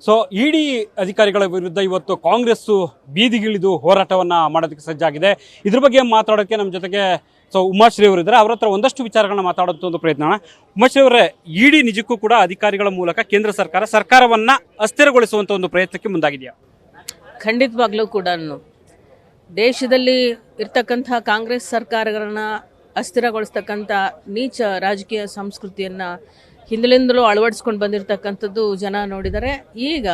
So ಇಡಿ ಅಧಿಕಾರಿಗಳ ವಿರುದ್ಧ ಇವತ್ತು ಕಾಂಗ್ರೆಸ್ ಬೀದಿಗಿಳಿದು ಹೋರಾಟವನ್ನು ಮಾಡೋದಕ್ಕೆ ಸಜ್ಜಾಗಿದೆ. ಇದ್ರ ಬಗ್ಗೆ ಮಾತಾಡೋಕ್ಕೆ ನಮ್ಮ ಜೊತೆಗೆ ಉಮಾಶ್ರೀ ಅವರು ಇದ್ದಾರೆ. ಅವ್ರ ಹತ್ರ ಒಂದಷ್ಟು ವಿಚಾರಗಳನ್ನ ಮಾತಾಡೋದು ಒಂದು ಪ್ರಯತ್ನ. ಉಮಾಶ್ರೀ ಅವರೇ, ಇಡಿ ನಿಜಕ್ಕೂ ಕೂಡ ಅಧಿಕಾರಿಗಳ ಮೂಲಕ ಕೇಂದ್ರ ಸರ್ಕಾರವನ್ನು ಅಸ್ಥಿರಗೊಳಿಸುವಂಥ ಒಂದು ಪ್ರಯತ್ನಕ್ಕೆ ಮುಂದಾಗಿದೆಯಾ? ಖಂಡಿತವಾಗ್ಲೂ ಕೂಡ ದೇಶದಲ್ಲಿ ಇರ್ತಕ್ಕಂಥ ಕಾಂಗ್ರೆಸ್ ಸರ್ಕಾರಗಳನ್ನ ಅಸ್ಥಿರಗೊಳಿಸ್ತಕ್ಕಂಥ ನೀಚ ರಾಜಕೀಯ ಸಂಸ್ಕೃತಿಯನ್ನು ಹಿಂದಿನಿಂದಲೂ ಅಳವಡಿಸ್ಕೊಂಡು ಬಂದಿರತಕ್ಕಂಥದ್ದು ಜನ ನೋಡಿದರೆ. ಈಗ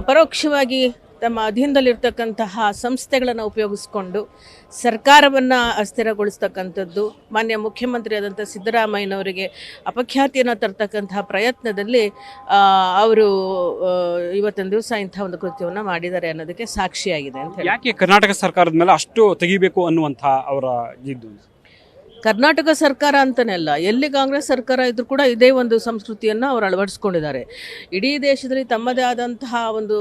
ಪರೋಕ್ಷವಾಗಿ ತಮ್ಮ ಅಧೀನದಲ್ಲಿರ್ತಕ್ಕಂತಹ ಸಂಸ್ಥೆಗಳನ್ನು ಉಪಯೋಗಿಸ್ಕೊಂಡು ಸರ್ಕಾರವನ್ನು ಅಸ್ಥಿರಗೊಳಿಸ್ತಕ್ಕಂಥದ್ದು, ಮಾನ್ಯ ಮುಖ್ಯಮಂತ್ರಿಯಾದಂಥ ಸಿದ್ದರಾಮಯ್ಯನವರಿಗೆ ಅಪಖ್ಯಾತಿಯನ್ನು ತರ್ತಕ್ಕಂತಹ ಪ್ರಯತ್ನದಲ್ಲಿ ಅವರು ಇವತ್ತಿನ ದಿವಸ ಇಂಥ ಒಂದು ಕೃತ್ಯವನ್ನು ಮಾಡಿದ್ದಾರೆ ಅನ್ನೋದಕ್ಕೆ ಸಾಕ್ಷಿಯಾಗಿದೆ ಅಂತ ಹೇಳಿ. ಯಾಕೆ ಕರ್ನಾಟಕ ಸರ್ಕಾರದ ಮೇಲೆ ಅಷ್ಟು ತೆಗಿಬೇಕು ಅನ್ನುವಂಥ ಅವರ ಜಿದ್ದು? ಕರ್ನಾಟಕ ಸರ್ಕಾರ ಅಂತನೆಲ್ಲ, ಎಲ್ಲಿ ಕಾಂಗ್ರೆಸ್ ಸರ್ಕಾರ ಇದ್ರೂ ಕೂಡ ಇದೇ ಒಂದು ಸಂಸ್ಕೃತಿಯನ್ನು ಅವರು ಅಳವಡಿಸ್ಕೊಂಡಿದ್ದಾರೆ. ಇಡೀ ದೇಶದಲ್ಲಿ ತಮ್ಮದೇ ಆದಂತಹ ಒಂದು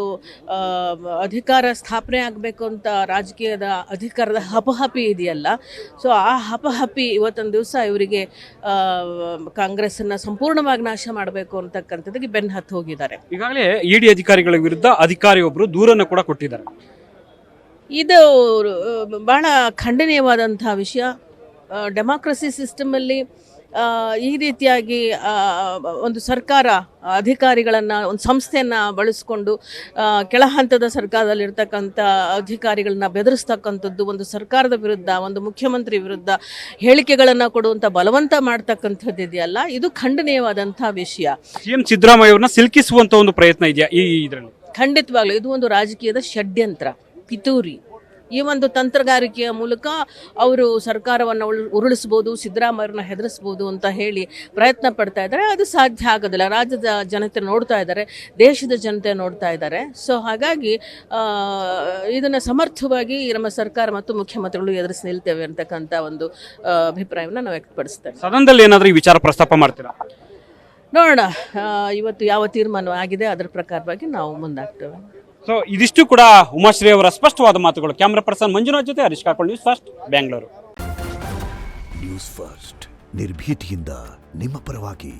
ಅಧಿಕಾರ ಸ್ಥಾಪನೆ ಆಗಬೇಕು ಅಂತ ರಾಜಕೀಯದ ಅಧಿಕಾರದ ಹಪಹಪಿ ಇದೆಯಲ್ಲ, ಸೊ ಆ ಹಪಹಪಿ ಇವತ್ತೊಂದು ದಿವಸ ಇವರಿಗೆ ಕಾಂಗ್ರೆಸ್ಸನ್ನು ಸಂಪೂರ್ಣವಾಗಿ ನಾಶ ಮಾಡಬೇಕು ಅಂತಕ್ಕಂಥದ್ದಕ್ಕೆ ಬೆನ್ನು ಹತ್ತು ಹೋಗಿದ್ದಾರೆ. ಈಗಾಗಲೇ ಇಡಿ ಅಧಿಕಾರಿಗಳ ವಿರುದ್ಧ ಅಧಿಕಾರಿಯೊಬ್ಬರು ದೂರನ್ನು ಕೂಡ ಕೊಟ್ಟಿದ್ದಾರೆ. ಇದು ಬಹಳ ಖಂಡನೀಯವಾದಂತಹ ವಿಷಯ. ಡೆಮಾಕ್ರಸಿ ಸಿಸ್ಟಮಲ್ಲಿ ಈ ರೀತಿಯಾಗಿ ಒಂದು ಸರ್ಕಾರ ಅಧಿಕಾರಿಗಳನ್ನು, ಒಂದು ಸಂಸ್ಥೆಯನ್ನು ಬಳಸ್ಕೊಂಡು ಕೆಳ ಹಂತದ ಸರ್ಕಾರದಲ್ಲಿರ್ತಕ್ಕಂಥ ಅಧಿಕಾರಿಗಳನ್ನ ಬೆದರಿಸ್ತಕ್ಕಂಥದ್ದು, ಒಂದು ಸರ್ಕಾರದ ವಿರುದ್ಧ, ಒಂದು ಮುಖ್ಯಮಂತ್ರಿ ವಿರುದ್ಧ ಹೇಳಿಕೆಗಳನ್ನು ಕೊಡುವಂಥ ಬಲವಂತ ಮಾಡ್ತಕ್ಕಂಥದ್ದು ಇದೆಯಲ್ಲ, ಇದು ಖಂಡನೀಯವಾದಂಥ ವಿಷಯ. ಸಿಎಂ ಸಿದ್ದರಾಮಯ್ಯ ಅವ್ರನ್ನ ಸಿಲುಕಿಸುವಂಥ ಒಂದು ಪ್ರಯತ್ನ ಇದೆಯಾ ಈ ಇದರಲ್ಲಿ? ಖಂಡಿತವಾಗ್ಲೂ ಇದು ಒಂದು ರಾಜಕೀಯದ ಷಡ್ಯಂತ್ರ, ಪಿತೂರಿ. ಈ ಒಂದು ತಂತ್ರಗಾರಿಕೆಯ ಮೂಲಕ ಅವರು ಸರ್ಕಾರವನ್ನು ಉರುಳಿಸ್ಬೋದು, ಸಿದ್ದರಾಮಯ್ಯರನ್ನ ಹೆದರಿಸ್ಬೋದು ಅಂತ ಹೇಳಿ ಪ್ರಯತ್ನ ಪಡ್ತಾ ಇದ್ದಾರೆ. ಅದು ಸಾಧ್ಯ ಆಗೋದಿಲ್ಲ. ರಾಜ್ಯದ ಜನತೆ ನೋಡ್ತಾ ಇದ್ದಾರೆ, ದೇಶದ ಜನತೆ ನೋಡ್ತಾ ಇದ್ದಾರೆ. ಸೊ ಹಾಗಾಗಿ ಇದನ್ನು ಸಮರ್ಥವಾಗಿ ನಮ್ಮ ಸರ್ಕಾರ ಮತ್ತು ಮುಖ್ಯಮಂತ್ರಿಗಳು ಎದುರಿಸಿ ನಿಲ್ತೇವೆ ಅಂತಕ್ಕಂಥ ಒಂದು ಅಭಿಪ್ರಾಯವನ್ನು ನಾವು ವ್ಯಕ್ತಪಡಿಸ್ತೇವೆ. ಸದನದಲ್ಲಿ ಏನಾದರೂ ಈ ವಿಚಾರ ಪ್ರಸ್ತಾಪ ಮಾಡ್ತೀರಾ? ನೋಡೋಣ, ಇವತ್ತು ಯಾವ ತೀರ್ಮಾನ ಆಗಿದೆ ಅದರ ಪ್ರಕಾರವಾಗಿ ನಾವು ಮುಂದಾಗ್ತೇವೆ. ಸೊ ಇದಿಷ್ಟು ಕೂಡ ಉಮಾಶ್ರೀ ಅವರ ಸ್ಪಷ್ಟವಾದ ಮಾತುಗಳು. ಕ್ಯಾಮ್ರಾ ಪರ್ಸನ್ ಮಂಜುನಾಥ್ ಜೊತೆ Harish Kakol, news first, Bengaluru. News first ನಿರ್ಭೀತಿಯಿಂದ ನಿಮ್ಮ ಪರವಾಗಿ.